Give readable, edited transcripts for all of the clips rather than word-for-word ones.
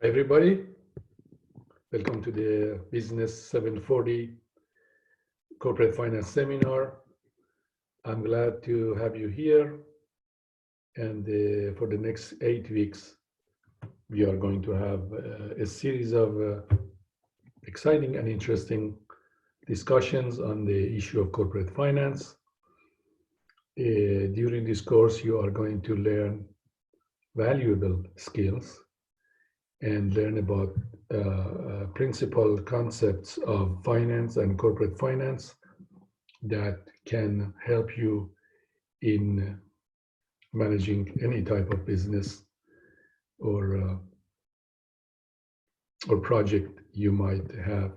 Hi everybody, welcome to the Business 740 Corporate Finance Seminar. I'm glad to have you here, and for the next 8 weeks we are going to have a series of exciting and interesting discussions on the issue of corporate finance. During this course you are going to learn valuable skills and learn about principal concepts of finance and corporate finance that can help you in managing any type of business or project you might have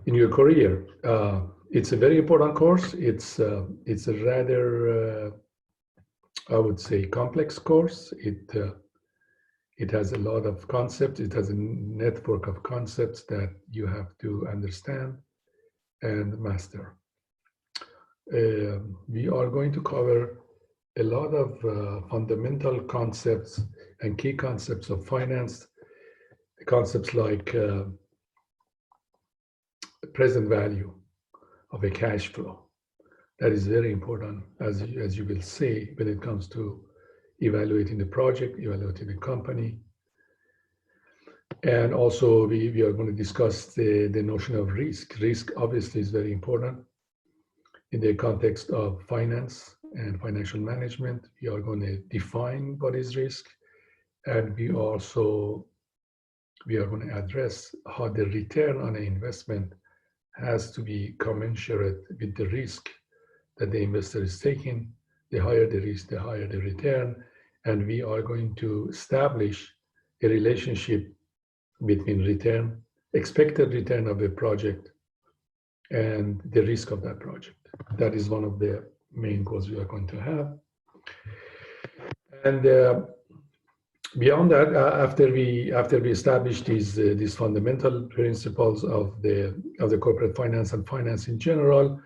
in your career. It's a very important course. It's a rather, I would say, complex course. It has a lot of concepts. It has a network of concepts that you have to understand and master. We are going to cover a lot of fundamental concepts and key concepts of finance, concepts like present value of a cash flow. That is very important, as you will see, when it comes to evaluating the project, evaluating the company. And also we are going to discuss the notion of risk. Risk obviously is very important in the context of finance and financial management. We are going to define what is risk, and we are going to address how the return on an investment has to be commensurate with the risk that the investor is taking. The higher the risk, the higher the return. And we are going to establish a relationship between expected return of a project and the risk of that project. That is one of the main goals we are going to have. And beyond that, after we establish these fundamental principles of the corporate finance and finance in general,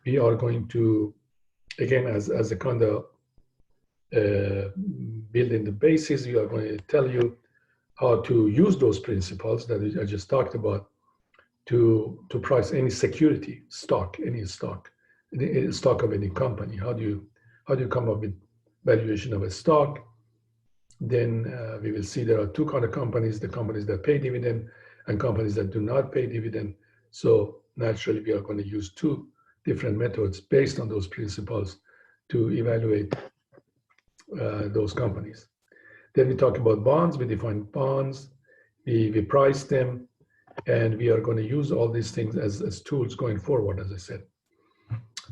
we are going to, again, as a kind of building the basis, we are going to tell you how to use those principles that I just talked about to price any security, any stock of any company. How do you come up with valuation of a stock? Then we will see there are two kind of companies: the companies that pay dividend and companies that do not pay dividend. So naturally, we are going to use two different methods based on those principles to evaluate those companies. Then we talk about bonds. We define bonds, we price them, and we are going to use all these things as tools going forward, as I said.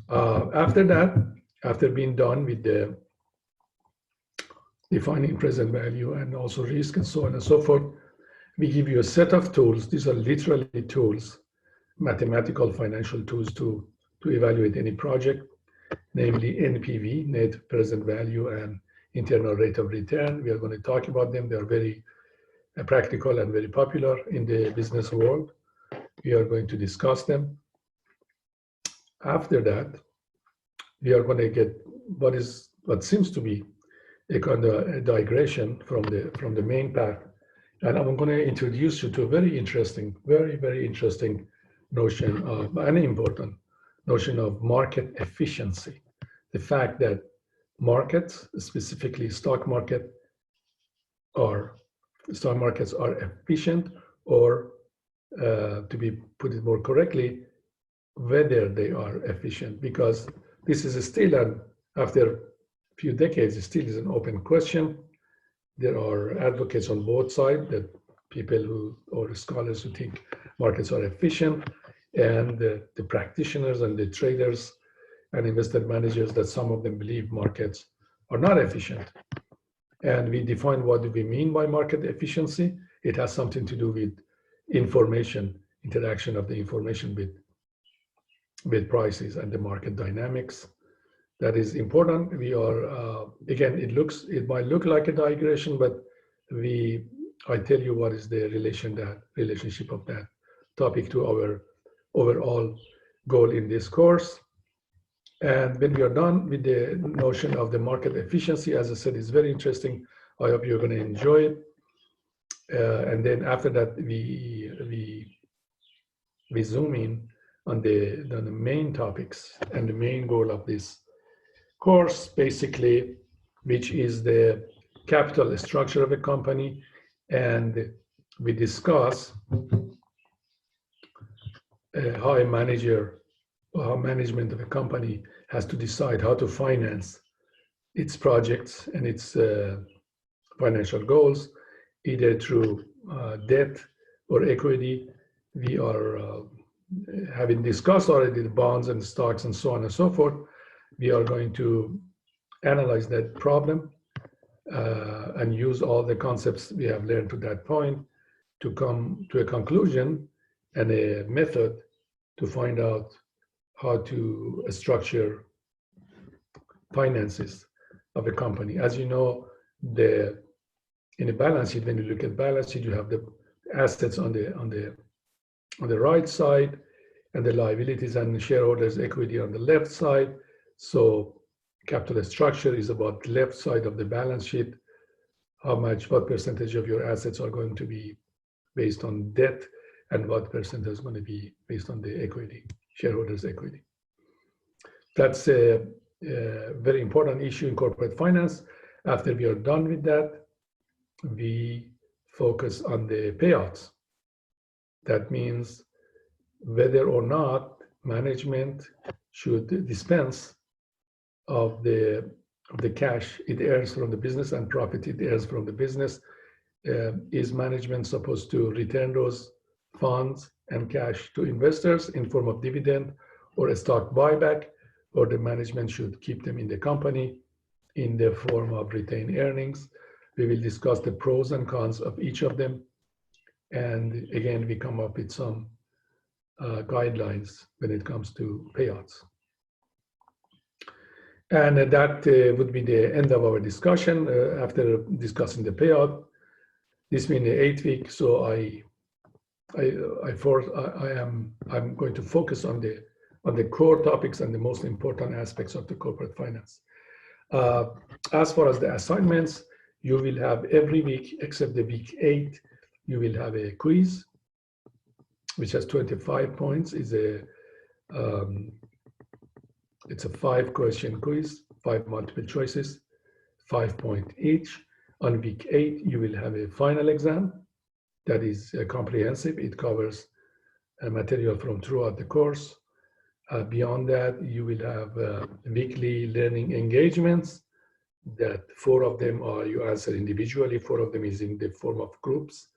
After that, after being done with the defining present value and also risk and so on and so forth, we give you a set of tools. These are literally tools, mathematical financial tools to evaluate any project, namely NPV, net present value, and internal rate of return. We are going to talk about them. They are very practical and very popular in the business world. We are going to discuss them. After that, we are going to get what seems to be a kind of a digression from the main path, and I'm going to introduce you to a very interesting, very interesting notion of an important notion of market efficiency. The fact that markets, specifically stock markets are efficient, or to put it more correctly, whether they are efficient, because this is still, after a few decades, it still is an open question. There are advocates on both sides, that people or scholars who think markets are efficient, and the practitioners and the traders and investment managers that some of them believe markets are not efficient. And we define what do we mean by market efficiency. It has something to do with interaction of the information with prices and the market dynamics. That is important. We are, again, it might look like a digression, but I tell you what is the relationship of that topic to our overall goal in this course. And when we are done with the notion of the market efficiency, as I said, it's very interesting. I hope you're going to enjoy it. And then after that, we zoom in on the main topics and the main goal of this course, basically, which is the capital structure of a company. And we discuss how management of a company has to decide how to finance its projects and its financial goals, either through debt or equity. We are having discussed already the bonds and the stocks and so on and so forth. We are going to analyze that problem and use all the concepts we have learned to that point to come to a conclusion and a method to find out how to structure finances of a company. As you know, in a balance sheet, when you look at balance sheet, you have the assets on the right side and the liabilities and the shareholders' equity on the left side. So capital structure is about the left side of the balance sheet, what percentage of your assets are going to be based on debt and what percent is going to be based on the equity, shareholders' equity. That's a very important issue in corporate finance. After we are done with that, we focus on the payouts. That means whether or not management should dispense of the cash it earns from the business and profit it earns from the business. Is management supposed to return those funds and cash to investors in form of dividend or a stock buyback, or the management should keep them in the company in the form of retained earnings? We will discuss the pros and cons of each of them. And again, we come up with some guidelines when it comes to payouts. And that would be the end of our discussion. After discussing the payout, this being the 8th week, so I'm going to focus on the core topics and the most important aspects of the corporate finance. As far as the assignments, you will have every week except the week 8, you will have a quiz, which has 25 points. It's a 5-question quiz, 5 multiple choices, 5 points each. On week 8, you will have a final exam that is comprehensive. It covers material from throughout the course. Beyond that, you will have weekly learning engagements that 4 of them are you answer individually, 4 of them is in the form of groups,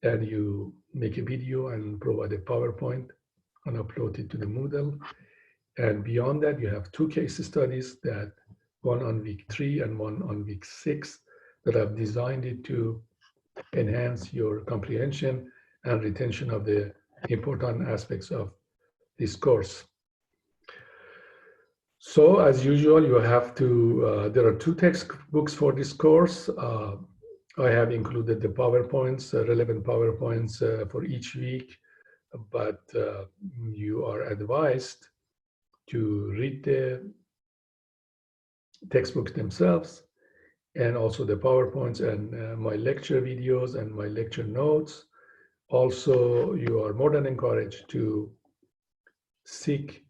and you make a video and provide a PowerPoint and upload it to the Moodle. And beyond that, you have 2 case studies, that one on week 3 and one on week 6, that I've designed it to enhance your comprehension and retention of the important aspects of this course. So as usual, you have to, there are 2 textbooks for this course. I have included the PowerPoints, relevant PowerPoints for each week, but you are advised to read the textbooks themselves and also the PowerPoints and my lecture videos and my lecture notes. Also, you are more than encouraged to seek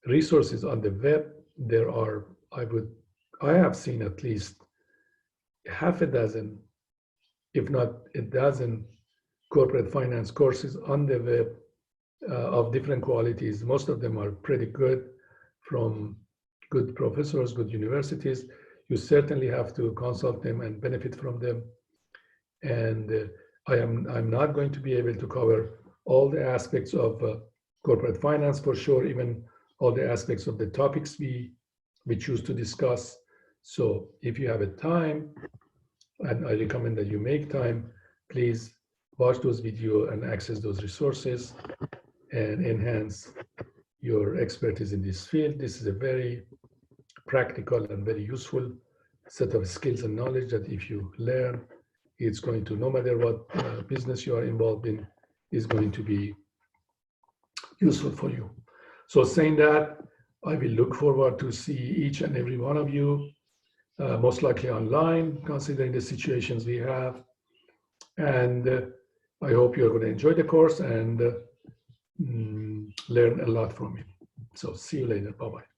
resources on the web. There are, I have seen at least half a dozen, if not a dozen, corporate finance courses on the web of different qualities. Most of them are pretty good, from good professors, good universities. You certainly have to consult them and benefit from them. And I'm not going to be able to cover all the aspects of corporate finance for sure, even all the aspects of the topics we choose to discuss. So if you have a time, and I recommend that you make time, please watch those videos and access those resources and enhance your expertise in this field. This is a very practical and very useful set of skills and knowledge that if you learn, it's going to, no matter what business you are involved in, is going to be useful for you. So saying that, I will look forward to see each and every one of you, most likely online, considering the situations we have. And I hope you're going to enjoy the course and learn a lot from it. So see you later. Bye-bye.